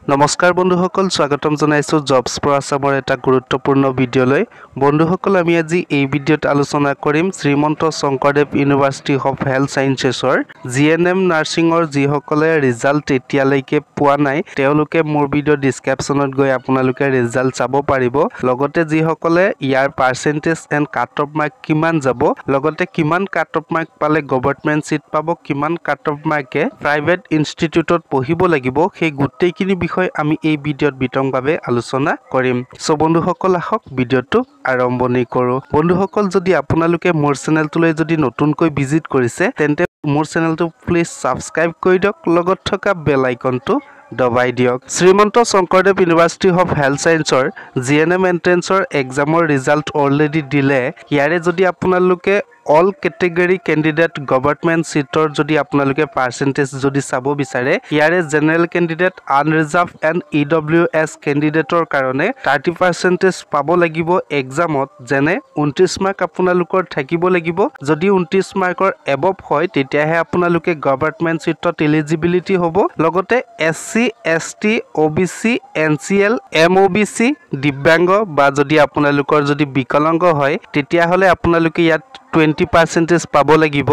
নমস্কাৰ বন্ধুসকল, স্বাগতম জনাইছো জবছ ফৰ আসামৰ এটা গুৰুত্বপূৰ্ণ ভিডিঅ'লৈ। বন্ধুসকল, আমি আজি এই ভিডিঅ'ত আলোচনা কৰিম Srimanta Sankardev University of Health সায়েন্সেছৰ জিএনএম নাৰ্ছিঙৰ যিসকলে ৰিজাল্ট এতিয়ালৈকে পোৱা নাই তেওঁলোকে মোৰ ভিডিঅ' ডিসক্ৰিপশ্যনত গৈ আপোনালোকে ৰিজাল্ট চাব পাৰিব। লগতে যিসকলে ইয়াৰ percentage and cut off mark কিমান যাব, লগতে কিমান কাট অফ মাৰ্ক পালে গভৰ্ণমেণ্ট সিট পাব, কিমান কাট অফ মাৰ্কে প্ৰাইভেট ইনষ্টিটিউটত পঢ়িব লাগিব, সেই গোটেইখিনি আমি এই ভিডিঅ'ত বিতংভাৱে আলোচনা কৰিম। সো বন্ধুসকল, আহক ভিডিঅ'টো আৰম্ভণি কৰো। বন্ধুসকল, যদি আপোনালোকে মোৰ চেনেলটোলৈ যদি নতুনকৈ ভিজিট কৰিছে তেন্তে মোৰ চেনেলটো প্লিজ সাবস্ক্ৰাইব কৰি দিয়ক, লগত থকা বেল আইকনটো দবাই দিয়ক। Srimanta Sankardev University of Health সায়েন্সৰ জিএনএম এন্ট্ৰেন্সৰ এক্সামৰ ৰিজাল্ট অলৰেডি দিলে। ইয়াৰে যদি আপোনালোকে অল কেটেগৰী কেণ্ডিডেট গভৰ্ণমেণ্ট সিটৰ যদি আপোনালোকে পাৰ্চেন্টেজ যদি চাব বিচাৰে, ইয়াৰে general candidate unreserved and EWS কেণ্ডিডেটৰ কাৰণে 30% পাব লাগিব এক্সামত। যেনে 29 মাৰ্ক আপোনালোকৰ থাকিব লাগিব। যদি 29 মাৰ্কৰ এবভ হয় তেতিয়াহে আপোনালোকে গভৰ্ণমেণ্ট সিটত এলিজিবিলিটি হ'ব। লগতে SC ST OBC NCL MOBC দিব্যাংগ বা যদি আপোনালোকৰ যদি বিকলাংগ হয় তেতিয়াহলে আপোনালোকে ইয়াত 20% পাব লাগিব।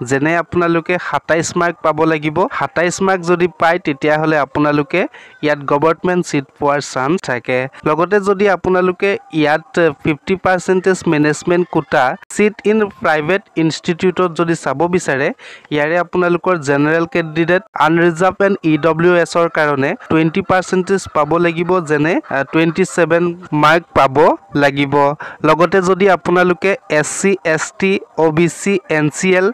যেনে আপোনালোকে 27 মাৰ্ক পাব লাগিব। 27 মাৰ্ক যদি পায় তেতিয়াহলে আপোনালোকে ইয়াত গভৰ্ণমেণ্ট সিট পোৱাৰ চান্স থাকে। লগতে যদি আপোনালোকে ইয়াত 50% management quota seat in private ইনষ্টিটিউটত যদি চাব বিচাৰে, ইয়াৰে আপোনালোকৰ জেনেৰেল কেণ্ডিডেট আনৰিজাৰ্ভ এণ্ড ইডব্লিউএছৰ কাৰণে 20% পাব লাগিব। যেনে 27 মাৰ্ক পাব লাগিব। লগতে যদি আপোনালোকে SC ST OBC NCL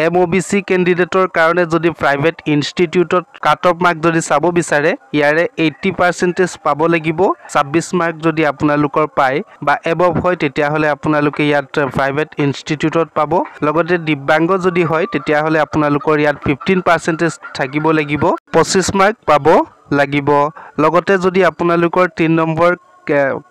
MOBC কেণ্ডিডেটৰ কাৰণে যদি প্ৰাইভেট ইনষ্টিটিউটত কাট অফ মাৰ্ক যদি চাব বিচাৰে, ইয়াৰে 80% পাব লাগিব। 26 মাৰ্ক যদি আপোনালোকৰ পায় বা এবভ হয় তেতিয়াহলে আপোনালোকে ইয়াত প্ৰাইভেট ইনষ্টিটিউটত পাব। লগতে দিব্যাংগ যদি হয় তেতিয়াহলে আপোনালোকৰ ইয়াত 15% থাকিব লাগিব, 25 মাৰ্ক পাব লাগিব। লগতে যদি আপোনালোকৰ 3 নম্বৰ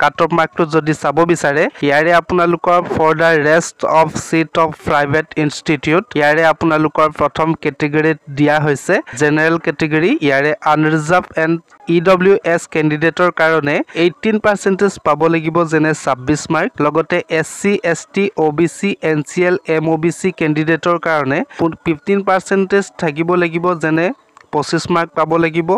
কাট অফ মাৰ্কটো যদি চাব বিচাৰে, ইয়াৰে আপোনালোকৰ for the rest of seat of private institute, ইয়াৰে আপোনালোকৰ প্ৰথম কেটেগৰীত দিয়া হৈছে জেনেৰেল কেটেগৰী। ইয়াৰে আনৰিজাৰ্ভ এণ্ড ইডব্লিউএছ কেণ্ডিডেটৰ কাৰণে 18% পাব লাগিব, যেনে 26 মাৰ্ক। লগতে SC ST OBC NCL MOBC কেণ্ডিডেটৰ কাৰণে 15% থাকিব লাগিব, যেনে 25 মাৰ্ক পাব লাগিব।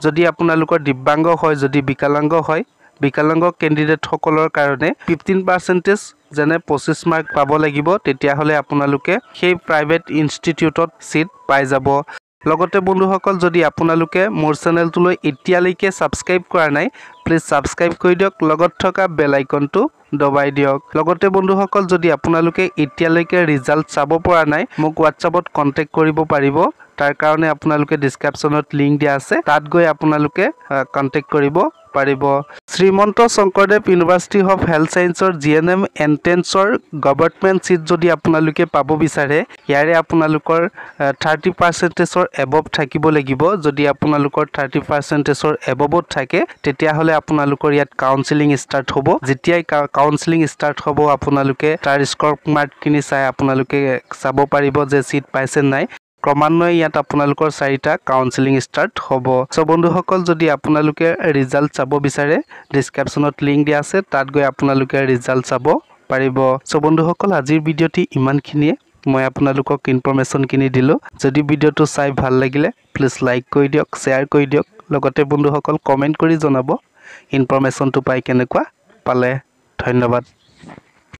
যদি আপোনালোকৰ দিব্যাংগ হয়, যদি বিকলাংগ হয়, বিকলাংগ কেণ্ডিডেটসকলৰ কাৰণে 15% যেনে 25 মাৰ্ক পাব লাগিব। তেতিয়াহলে আপোনালোকে সেই প্ৰাইভেট ইনষ্টিটিউটত সিট পাই যাব। লগতে বন্ধুসকল, যদি আপোনালোকে মোৰ চেনেলটোলৈ এতিয়ালৈকে সাবস্ক্ৰাইব কৰা নাই, প্লিজ সাবস্ক্ৰাইব কৰি দিয়ক, লগত থকা বেল আইকনটো দবাই দিয়ক। লগতে বন্ধুসকল, যদি আপোনালোকে এতিয়ালৈকে ৰিজাল্ট চাব পৰা নাই, মোক হোৱাটছআপত কন্টেক্ট কৰিব পাৰিব। তাৰ কাৰণে আপোনালোকে ডিসক্ৰিপশ্যনত লিংক দিয়া আছে, তাত গৈ আপোনালোকে কন্টেক্ট কৰিব পাৰিব। Srimanta Sankardev University of Health সায়েন্সৰ জিএনএম এন্ট্ৰেন্সৰ গভৰ্ণমেণ্ট সিট যদি আপোনালোকে পাব বিচাৰে, ইয়াৰে আপোনালোকৰ 30%ৰ এবভ থাকিব লাগিব। যদি আপোনালোকৰ 30%ৰ এবভত থাকে তেতিয়াহলে আপোনালোকৰ ইয়াত কাউন্সেলিং ষ্টাৰ্ট হ'ব। যেতিয়াই কাউন্সেলিং ষ্টাৰ্ট হ'ব আপোনালোকে তাৰ স্ক'ৰ মাৰ্কখিনি চাই আপোনালোকে চাব পাৰিব যে সিট পাইছে নাই। ক্ৰমান্বয়ে ইয়াত আপোনালোকৰ 4টা কাউন্সেলিং ষ্টাৰ্ট হ'ব। সো বন্ধুসকল, যদি আপোনালোকে ৰিজাল্ট চাব বিচাৰে, ডিসক্ৰিপশ্যনত লিংক দিয়া আছে, তাত গৈ আপোনালোকে ৰিজাল্ট চাব পাৰিব। সো বন্ধুসকল, আজিৰ ভিডিঅ'টি ইমানখিনিয়ে। মই আপোনালোকক ইনফৰমেশ্যনখিনি দিলোঁ। যদি ভিডিঅ'টো চাই ভাল লাগিলে প্লিজ লাইক কৰি দিয়ক, শ্বেয়াৰ কৰি দিয়ক। লগতে বন্ধুসকল কমেণ্ট কৰি জনাব ইনফৰমেশ্যনটো পাই কেনেকুৱা পালে। ধন্যবাদ।